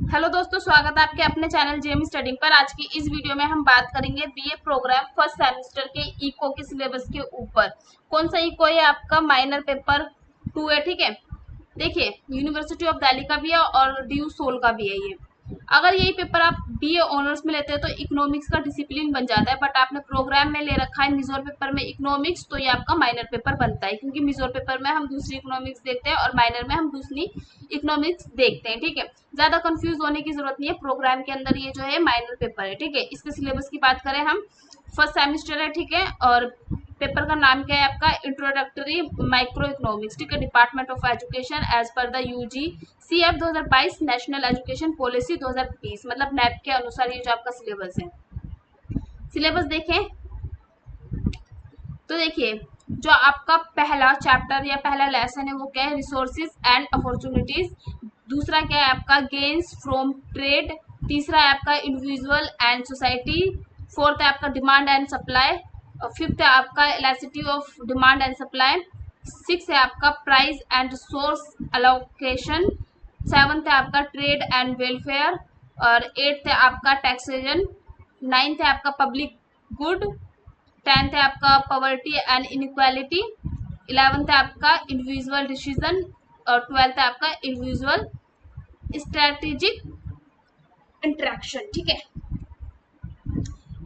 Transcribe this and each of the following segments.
Hello दोस्तों, स्वागत है आपके अपने चैनल जेएम स्टडिंग पर। आज की इस वीडियो में हम बात करेंगे बीए प्रोग्राम फर्स्ट सेमेस्टर के इको के सिलेबस के ऊपर। कौन सा इको है? आपका माइनर पेपर 2 है। ठीक है, देखिए यूनिवर्सिटी ऑफ दिल्ली का भी है और ड्यू सोल का भी है ये। अगर यही पेपर आप बीए ऑनर्स में लेते हैं तो इकोनॉमिक्स का डिसिप्लिन बन जाता है, बट आपने प्रोग्राम में ले रखा है मिजोर पेपर में इकोनॉमिक्स, तो ये आपका माइनर पेपर बनता है, क्योंकि मिजोर पेपर में हम दूसरी इकोनॉमिक्स देखते हैं और माइनर में हम दूसरी इकोनॉमिक्स देखते हैं। ठीक है, ज्यादा कंफ्यूज होने की जरूरत नहीं है, प्रोग्राम के अंदर ये जो है माइनर पेपर है। ठीक है, इसके सिलेबस की बात करें हम, फर्स्ट सेमेस्टर है। ठीक है, और पेपर का नाम क्या है आपका? Introductory micro economics. ठीक है, department of education as per the UG CF 2022 national education policy 2020, मतलब नैप के अनुसार ये जो आपका सिलेबस है। सिलेबस देखें तो देखिए, जो आपका पहला चैप्टर या पहला लेसन है वो क्या है? Resources and opportunities. दूसरा क्या है आपका? Gains from trade. तीसरा है आपका इंडिविजुअल एंड सोसाइटी। फोर्थ है आपका डिमांड एंड सप्लाई। फिफ्थ है आपका elasticity of demand and supply. Six है आपका price and source allocation. Seventh है आपका ट्रेड एंड वेलफेयर। और एट्थ है आपका टैक्सेशन। नाइन्थ है आपका पब्लिक गुड। 10th है आपका पॉवर्टी एंड इनइक्वालिटी। 11th है आपका इंडिविजुअल डिसीजन। और 12th है आपका इंडिविजुअल स्ट्रेटेजिक इंटरेक्शन। ठीक है,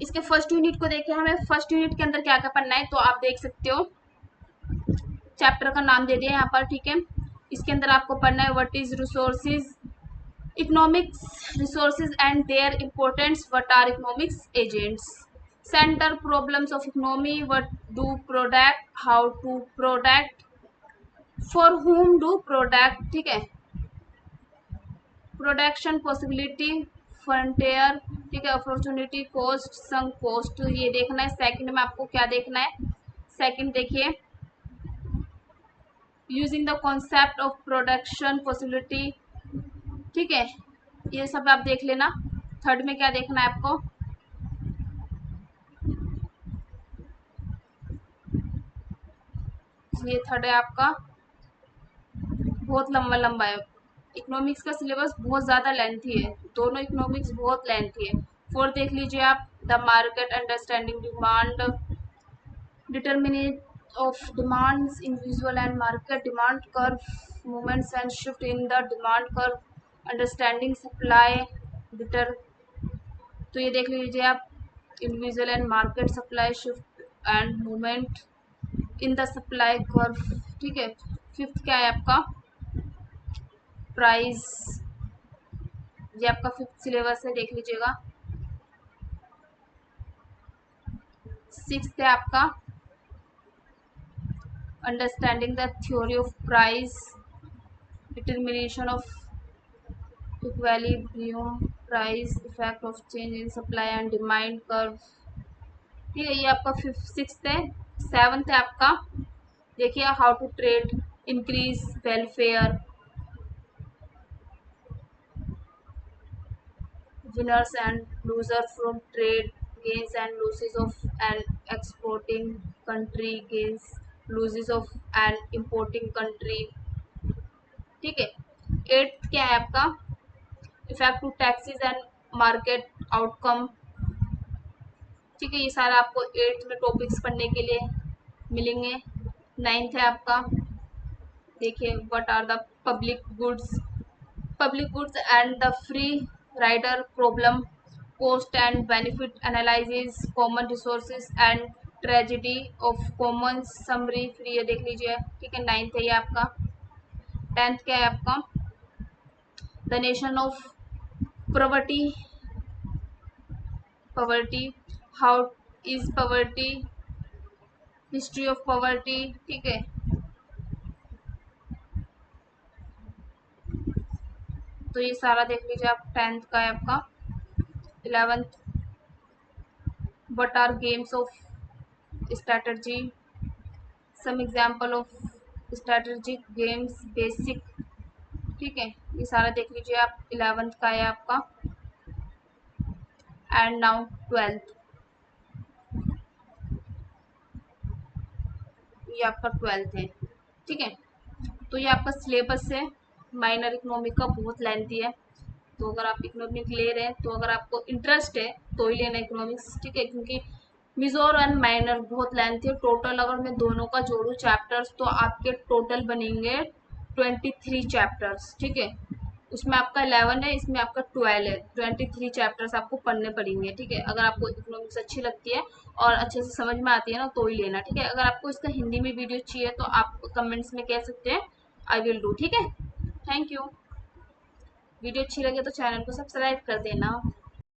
इसके फर्स्ट यूनिट को देखें, हमें फर्स्ट यूनिट के अंदर क्या क्या पढ़ना है तो आप देख सकते हो, चैप्टर का नाम दे दिया यहाँ पर। ठीक है, इसके अंदर आपको पढ़ना है what is resources, economics resources and their importance, what are economics agents, center problems of economy, what do product, how to product, for whom do product। ठीक है, प्रोडक्शन पॉसिबिलिटी, फ्रंटियर। ठीक है, अपॉर्चुनिटी कॉस्ट, संक कॉस्ट, तो ये देखना है। Second में आपको क्या देखना है? सेकंड देखिए, using the concept of production possibility. ठीक है, ये सब आप देख लेना। थर्ड में क्या देखना है आपको? ये थर्ड है आपका, बहुत लंबा लंबा है। इकोनॉमिक्स का सिलेबस बहुत ज़्यादा लेंथी है, दोनों इकोनॉमिक्स बहुत लेंथी है। फोर्थ देख लीजिए आप, the market understanding demand, determinate of demands, individual and market demand curve, movements and shift in the demand curve, understanding supply deter. तो ये देख लीजिए आप, individual and market supply shift and movement in the supply curve. ठीक है, fifth क्या है आपका? प्राइस। ये आपका फिफ्थ सिलेबस है, देख लीजिएगा। सिक्स्थ है आपका understanding the theory of price, determination of equilibrium price, effect of change in supply and demand curve. ठीक है, ये आपका फिफ्थ सिक्स्थ है। सेवंथ है आपका, देखिए how to trade, increase welfare, winners and losers from trade, gains and losses of an exporting country, gains losses of an importing country। ठीक है, एट्थ क्या है आपका? Effect to taxes and market outcome. ठीक है, ये सारा आपको एट्थ में टॉपिक्स पढ़ने के लिए मिलेंगे। नाइन्थ है आपका, देखिए what are the public goods and the free rider problem, cost and benefit analysis, common resources and tragedy of commons summary। फिर ये देख लीजिए। ठीक है, नाइन्थ है ये आपका। टेंथ क्या है आपका? The nation of poverty, poverty, how is poverty, history of poverty. ठीक है, तो ये सारा देख लीजिए आप, टेंथ का है आपका। Eleventh, what are games of strategy, some example of strategic games, basic. ठीक है, ये सारा देख लीजिए आप, इलेवेंथ का है आपका। एंड नाउ ट्वेल्थ, ये आपका ट्वेल्थ है। ठीक है, तो ये आपका सिलेबस है माइनर इकोनॉमिक का, बहुत लेंथी है। तो अगर आप इकोनॉमिक ले रहे हैं तो अगर आपको इंटरेस्ट है तो ही लेना इकोनॉमिक्स, ठीक है, क्योंकि मेजर एंड माइनर बहुत लेंथी है। टोटल अगर मैं दोनों का जोड़ूँ चैप्टर्स तो आपके टोटल बनेंगे 23 चैप्टर्स, ठीक है। उसमें आपका 11 है, इसमें आपका 12 है, 23 चैप्टर्स आपको पढ़ने पड़ेंगे, ठीक है। अगर आपको इकोनॉमिक्स अच्छी लगती है और अच्छे से समझ में आती है ना तो ही लेना, ठीक है। अगर आपको इसका हिंदी में वीडियो चाहिए तो आप कमेंट्स में कह सकते हैं, आई विल डू, ठीक है। Thank you. वीडियो अच्छी लगे तो चैनल को सब्सक्राइब कर देना।